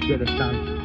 get this done.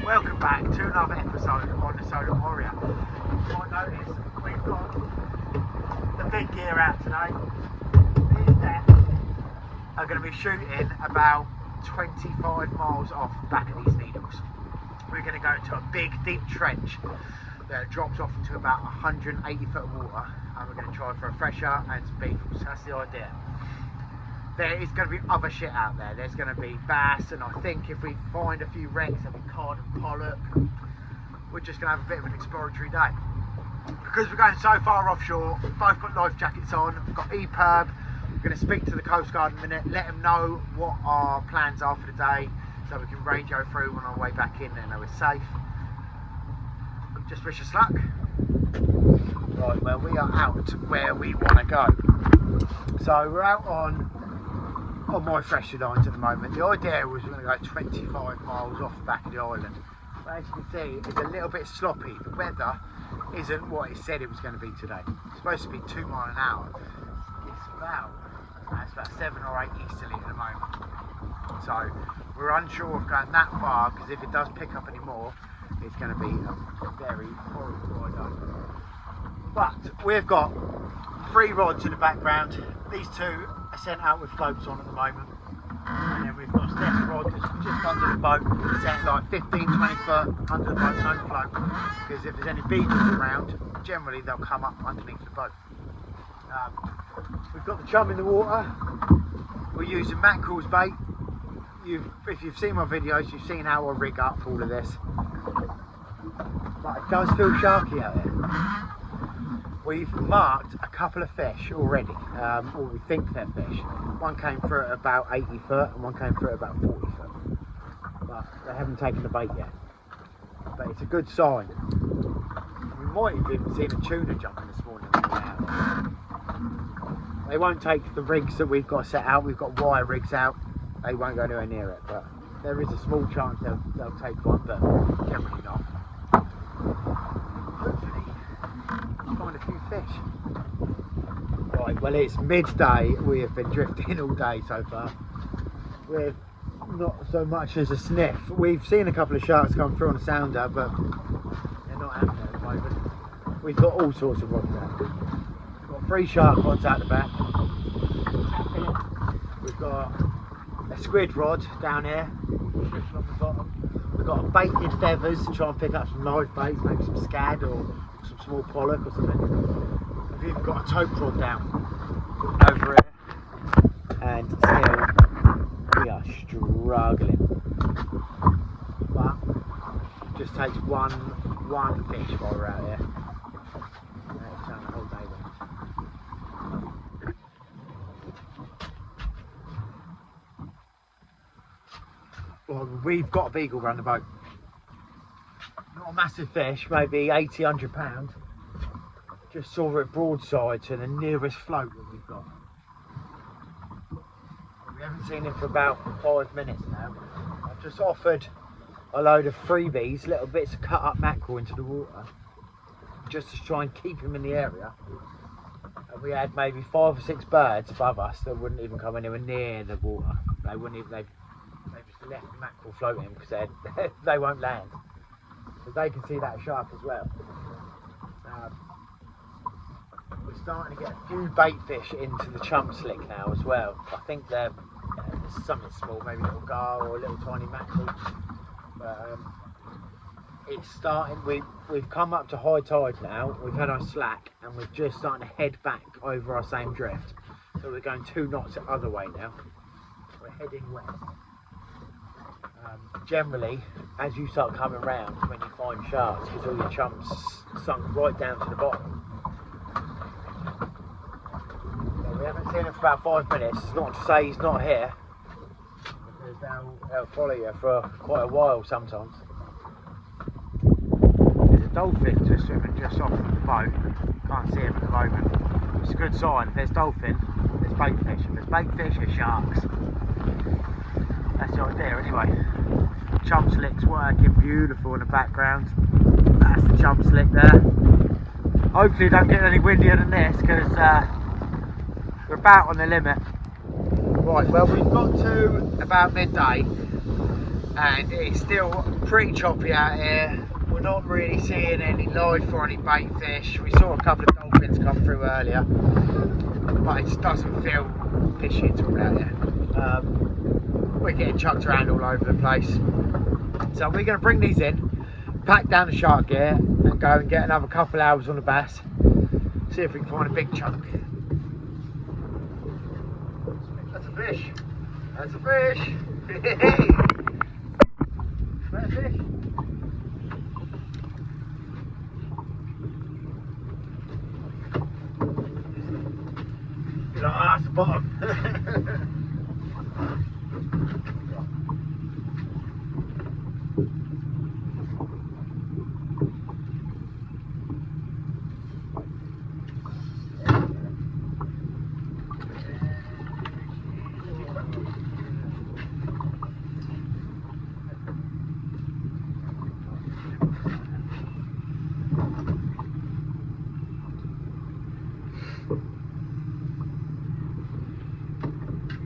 Welcome back to another episode on the Solent Warrior. You might notice we've got the big gear out today. These nets are going to be shooting about 25 miles off the back of these needles. We're going to go into a big deep trench that drops off into about 180 foot of water, and we're going to try for a fresher and some beetles. That's the idea. There is going to be other shit out there. There's going to be bass, and I think if we find a few wrecks, there'll be cod and pollock. We're just going to have a bit of an exploratory day. Because we're going so far offshore, we've both got life jackets on, we've got EPIRB. We're going to speak to the Coast Guard in a minute, let them know what our plans are for the day, so we can radio through on our way back in and know we're safe. Just wish us luck. Right, well, we are out where we want to go. So we're out on my fresher lines at the moment. The idea was we're going to go 25 miles off the back of the island. But as you can see, it's a little bit sloppy. The weather isn't what it said it was going to be today. It's supposed to be 2 miles an hour. It's about 7 or 8 easterly at the moment. So we're unsure of going that far, because if it does pick up any more, it's going to be a very horrible ride home. But we've got 3 rods in the background. These 2 are sent out with floats on at the moment, and then we've got a step rod that's just under the boat, set like 15-20 foot under the boat, no float, because if there's any beetles around, generally they'll come up underneath the boat. We've got the chum in the water. We're using mackerel's bait. If you've seen my videos, you've seen how I rig up all of this, but it does feel sharky out there. We've marked a couple of fish already, or we think they're fish. One came through at about 80 foot and one came through at about 40 foot. But they haven't taken the bait yet. But it's a good sign. We might have even seen a tuna jumping this morning. They won't take the rigs that we've got set out. We've got wire rigs out. They won't go anywhere near it. But there is a small chance they'll take one, but generally not. Hopefully find a few fish. Right, well, it's midday. We have been drifting all day so far. We're not so much as a sniff. We've seen a couple of sharks come through on a sounder, but they're not out there at the moment. We've got all sorts of rods out. We've got 3 shark rods out the back. We've got a squid rod down here, drifting on the bottom. We've got a baited feathers to try and pick up some live baits, maybe some scad or some small pollock or something. We've even got a tope rod down over here, and still we are struggling. But it just takes one fish while we're out here. Let's turn the whole day around. Well, we've got a beagle around the boat. Not a massive fish, maybe 80-100 pounds. Just saw it broadside to the nearest float that we've got. We haven't seen him for about 5 minutes now. I've just offered a load of freebies, little bits of cut up mackerel into the water, just to try and keep him in the area. And we had maybe 5 or 6 birds above us that wouldn't even come anywhere near the water. They wouldn't even, they just left the mackerel floating because they won't land. So they can see that shark as well. We're starting to get a few bait fish into the chum slick now as well. I think they're something small, maybe a little gar or a little tiny mackerel. But it's starting. We've come up to high tide now. We've had our slack, and we're just starting to head back over our same drift. So we're going 2 knots the other way now. We're heading west. Generally, as you start coming round, when you find sharks, because all your chum's sunk right down to the bottom. So we haven't seen him for about 5 minutes. It's not to say he's not here, they'll follow you for quite a while sometimes. There's a dolphin just swimming just off the boat. Can't see him at the moment. It's a good sign. If there's dolphin, there's bait fish. If there's bait fish, there's sharks. That's the idea anyway. Chum slick's working beautiful in the background. That's the chum slick there. Hopefully don't get any windier than this because we're about on the limit. Right, well we've got to about midday and it's still pretty choppy out here. We're not really seeing any life or any bait fish. We saw a couple of dolphins come through earlier, but it just doesn't feel fishy at all out here. We're getting chucked around all over the place. So we're going to bring these in, pack down the shark gear and go and get another couple hours on the bass. See if we can find a big chunk. That's a fish. That's a fish. Hey. That's a fish. You're like, oh, that's the bottom.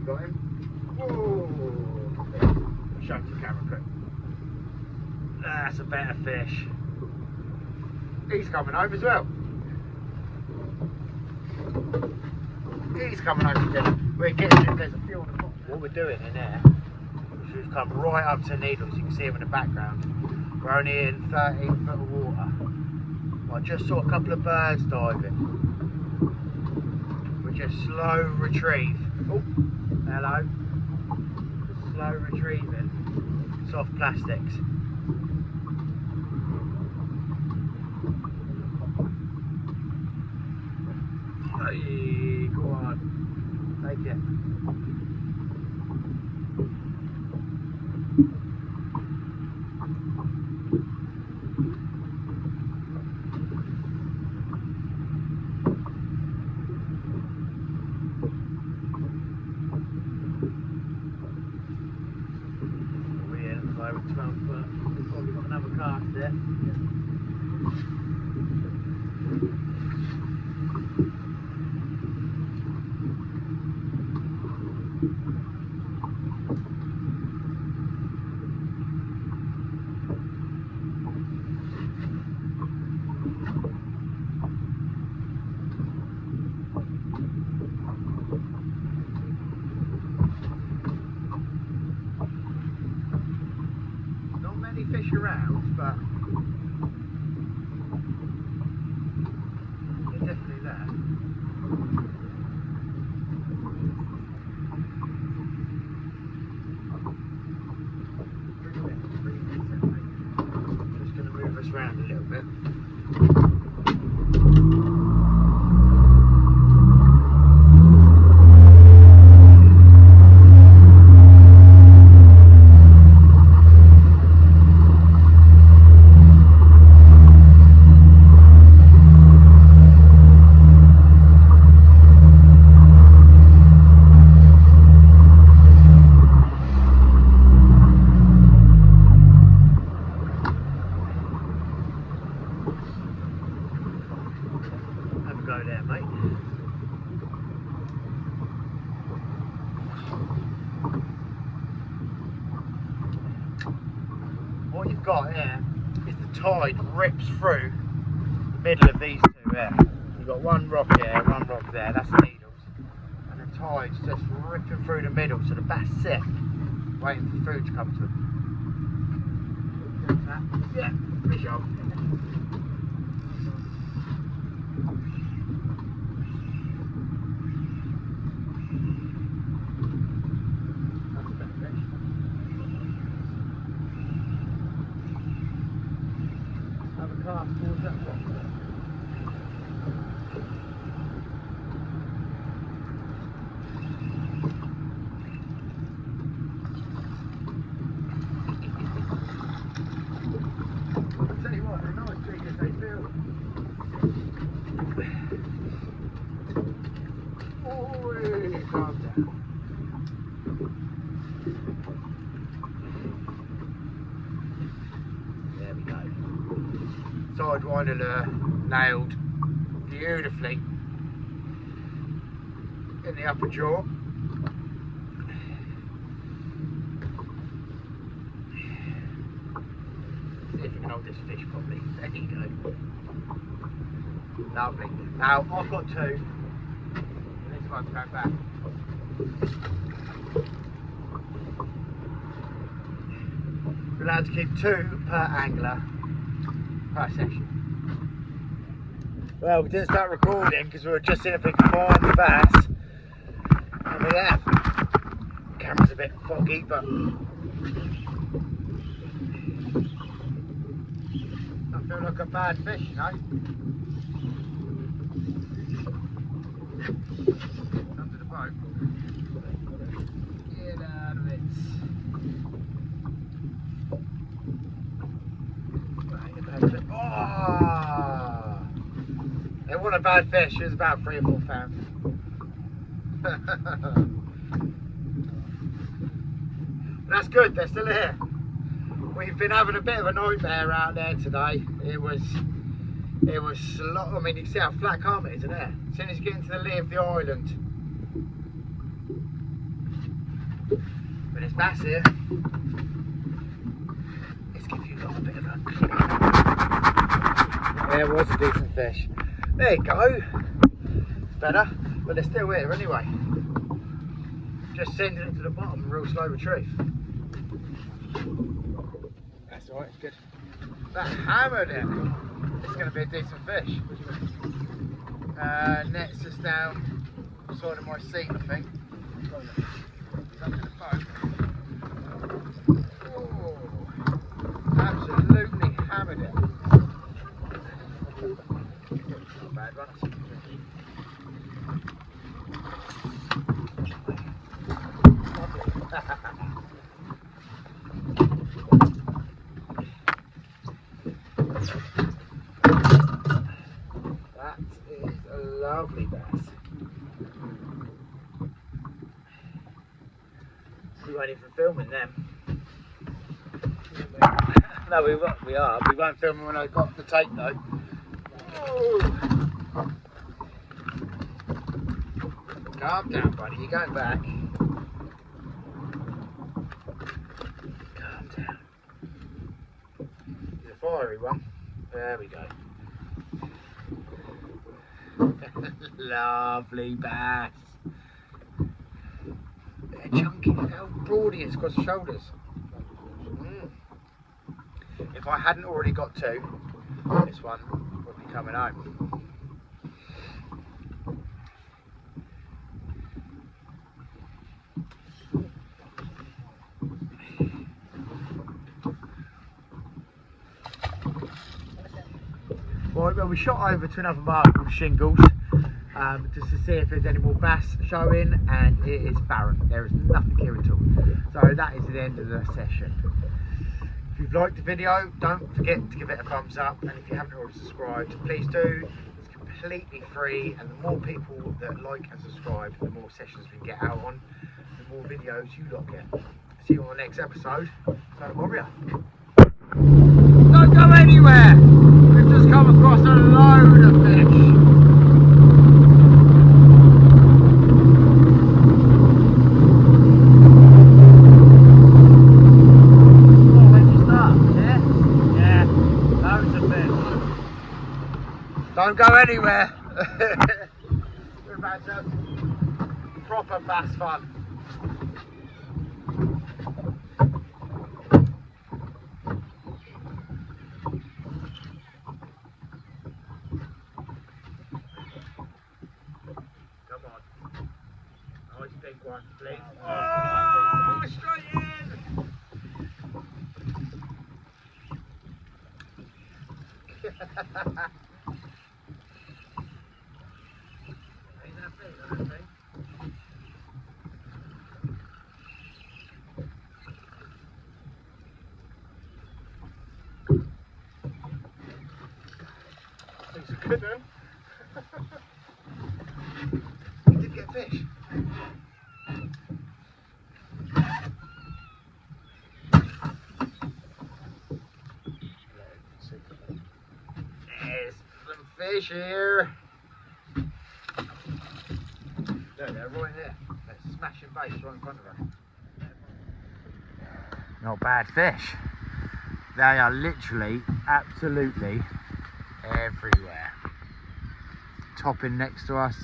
Got him? Whoa! Show the camera quick. That's a better fish. He's coming over as well. He's coming over to dinner. We're getting him. There's a few on the bottom. What we're doing in there is we've come right up to the needles. You can see him in the background. We're only in 13 foot of water. I just saw a couple of birds diving. We're just slow retrieve. Oh, hello. Slow retrieving soft plastics. Hey, go on. Take it. Over 12 foot. We've probably got another cast there. Fish around, but they're definitely there. Just going to move us around a little bit. Go there, mate. What you've got here is the tide rips through the middle of these two here. You've got one rock here, one rock there, that's the needles. And the tide's just ripping through the middle, so the bass sit, waiting for food to come to them. Yeah, fish on. Towards that rock there. There we go. Sidewinder lure, nailed beautifully in the upper jaw. See if we can hold this fish properly. There you go. Lovely. Now I've got two, and this one's going back. We're allowed to keep 2 per angler per session. Well, we didn't start recording because we were just seeing if we could find the bass, and we have. The camera's a bit foggy, but I feel like a bad fish, you know. Under the boat. Get out of it. Oh! It wasn't a bad fish, it was about 3 or 4 pounds. That's good, they're still here. We've been having a bit of a nightmare out there today. It was a lot. I mean, you can see how flat calm it is in there. As soon as you get into the lee of the island. But there's bass here. Let's give you a little bit of a clip. Yeah, it was a decent fish. There you go. It's better, but they're still here anyway. Just sending it to the bottom, real slow retrieve. That's alright, it's good. That hammered it. It's going to be a decent fish. Net's just down the side of my seat, I think. It's under the boat. Oh, absolutely hammered it. Not a bad one. That is a lovely bass. We weren't even filming them. No, we are. We weren't filming when I got the tape though. Oh. Calm down, buddy. You're going back. Calm down. It's a fiery one. There we go. Lovely bass. They're chunky. Look how broad he is across the shoulders. If I hadn't already got 2, this one would be coming home. Right, well, we shot over to another mark called Shingles just to see if there's any more bass showing, and it is barren. There is nothing here at all. So that is the end of the session. If you've liked the video, don't forget to give it a thumbs up, and if you haven't already subscribed, please do. It's completely free, and the more people that like and subscribe, the more sessions we can get out on, the more videos you lot get. See you on the next episode. Solent Warrior. Don't go anywhere! We've just come across a load of fish. Oh, when you start, yeah? Yeah, loads of fish. Don't go anywhere. We're about to have proper bass fun. Big one, please. Oh, straight in! Ain't that big, I don't think. It's a good one. We did get fish. There's some fish here. Look, they're right there. They're smashing baits right in front of us. Not bad fish. They are literally, absolutely everywhere. Topping next to us.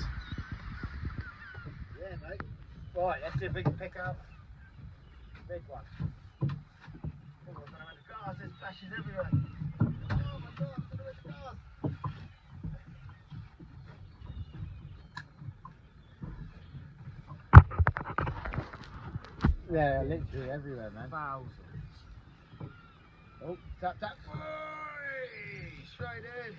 Yeah, mate. Right, let's see if we can pick up a big one. Oh, I don't know where the cars, there's splashes everywhere. Oh my god, I don't know where the cars. Yeah, literally everywhere, man. Thousands. Oh, tap, tap. Oi! Straight in.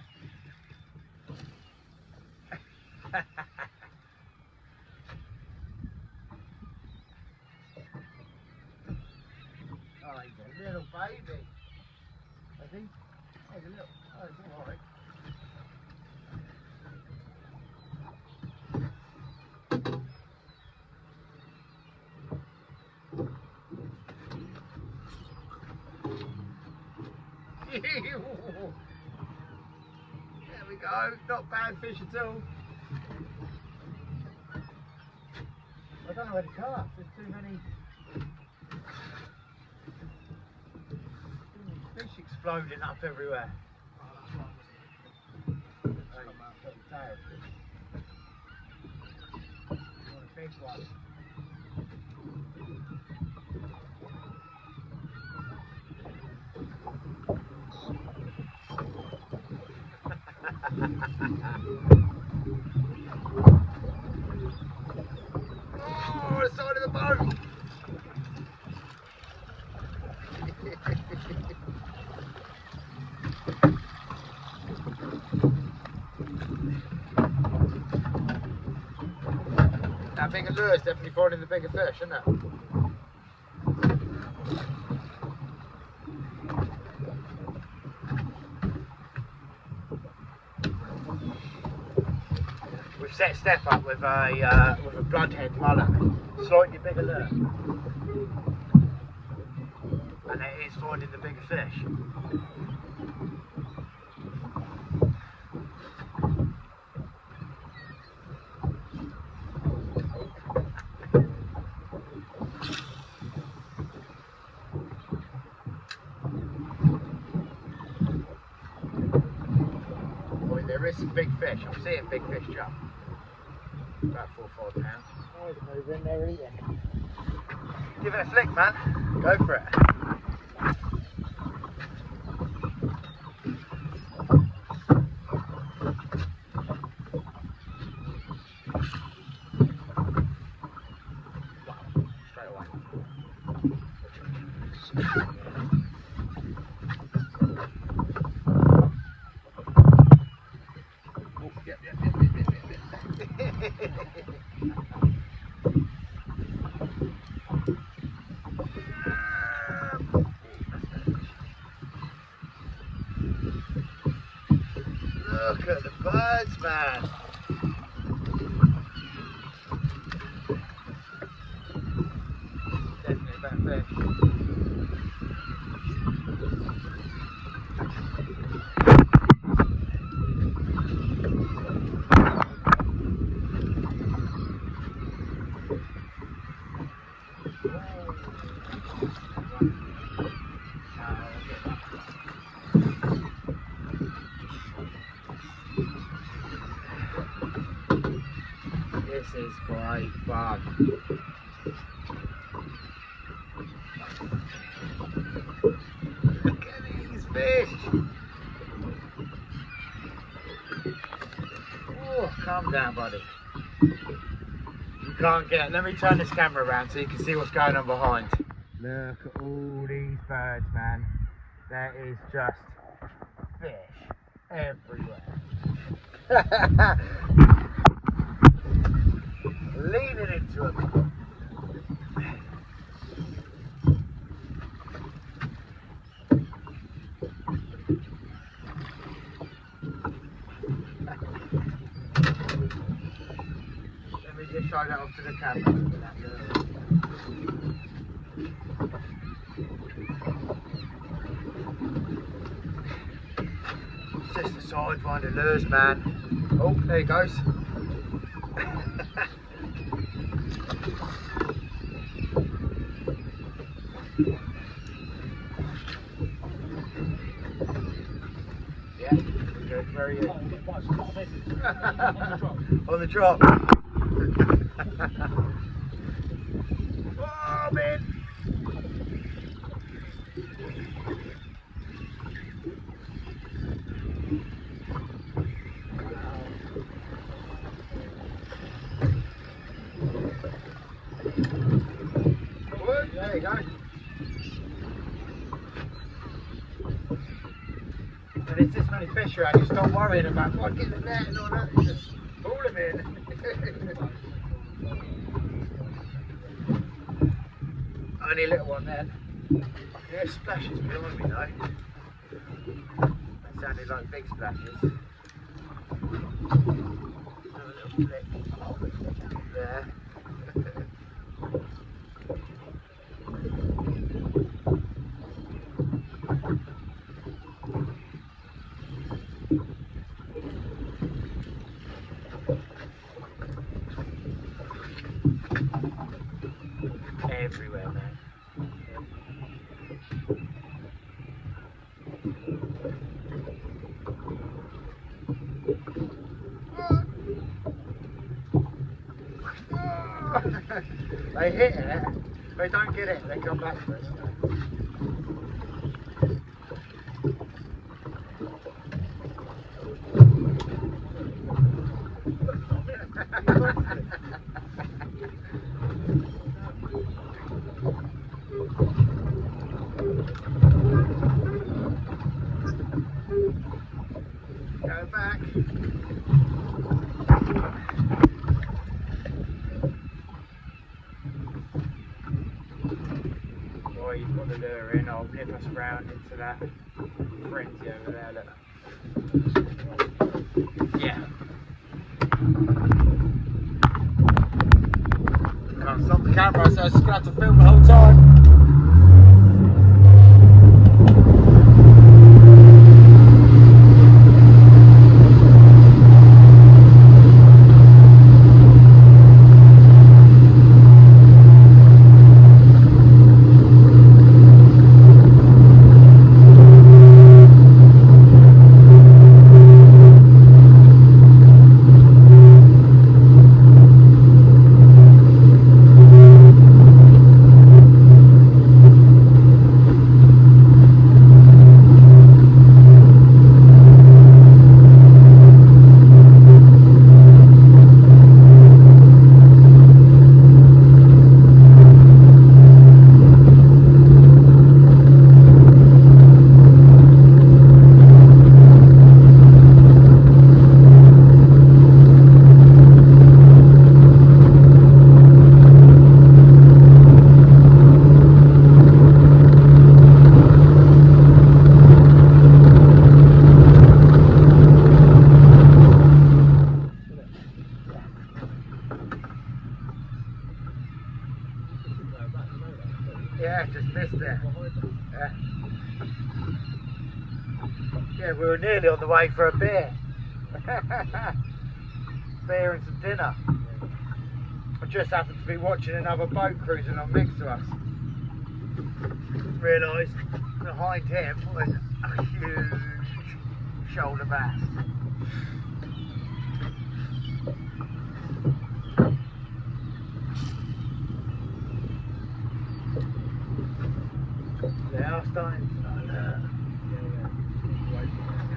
Oh, he's a little baby. I think. Oh, he's a little. Oh, he's alright. There we go. Not bad fish at all. I don't know where to cast. There's too many fish exploding up everywhere. Oh, that's right, wasn't it? Tail. You want a big one? Oh, the side of the boat! That bigger lure is definitely finding the bigger fish, isn't it? We've set Steph up with a bloodhead mullet, slightly bigger lure, and it is finding the bigger fish. Boy, there is some big fish. I'm seeing big fish jump. About 4 or 5 pounds. Oh, he's moving there eating. Give it a flick, man. Go for it. Straight away. Oh, yep. Look at the birds, man. Definitely a better fish. This is great fun. Look at these fish. Oh, calm down, buddy. You can't get. Let me turn this camera around so you can see what's going on behind. Look at all these birds, man. There is just fish everywhere. Leaning into them. Let me just show that off to the camera. It's just the sidewinder lures, man. Oh, there he goes. Yeah, good, very good. On the drop. Oh, man. There you go. And there's this many fish around, you stop worrying about what getting the net and all that. You just pull them in. Only a little one then. I can hear splashes behind me though. They sounded like big splashes. Have a little flick. There. Everywhere, man. They hit it, they don't get it, they come back for it. Go back. Boy, you've got the lure in, I'll nip us round into that frenzy over there, look. Yeah. Can't stop the camera, so I'm just going to have to film the whole time. Yeah, just missed it. Yeah. Yeah, we were nearly on the way for a beer. Beer and some dinner. I just happened to be watching another boat cruising on next to us. Realised behind him was a huge shoulder bass. They are starting to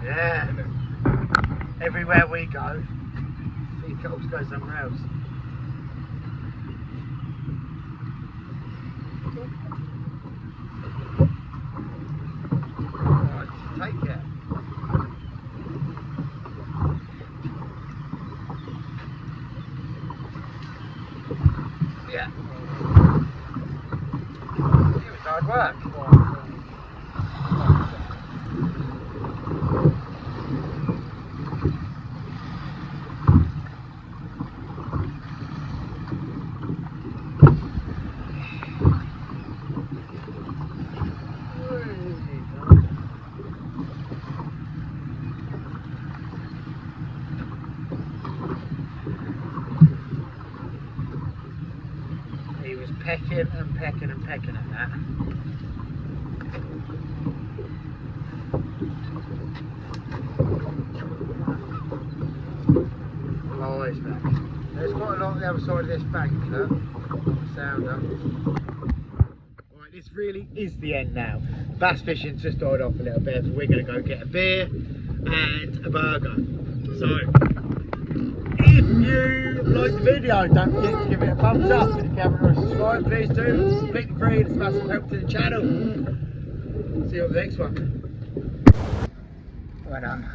yeah. Everywhere we go, these cops go somewhere else. Right, take it. Yeah. It was hard work. pecking and pecking and pecking at that. Lies back. There's quite a lot on the other side of this bank, look. Sounder. Right, this really is the end now. Bass fishing's just died off a little bit, so we're going to go get a beer and a burger. So, if you like the video, don't forget to give it a thumbs up, and if you haven't already subscribed, please do. Completely free, it's a massive help to the channel. See you on the next one. Well done.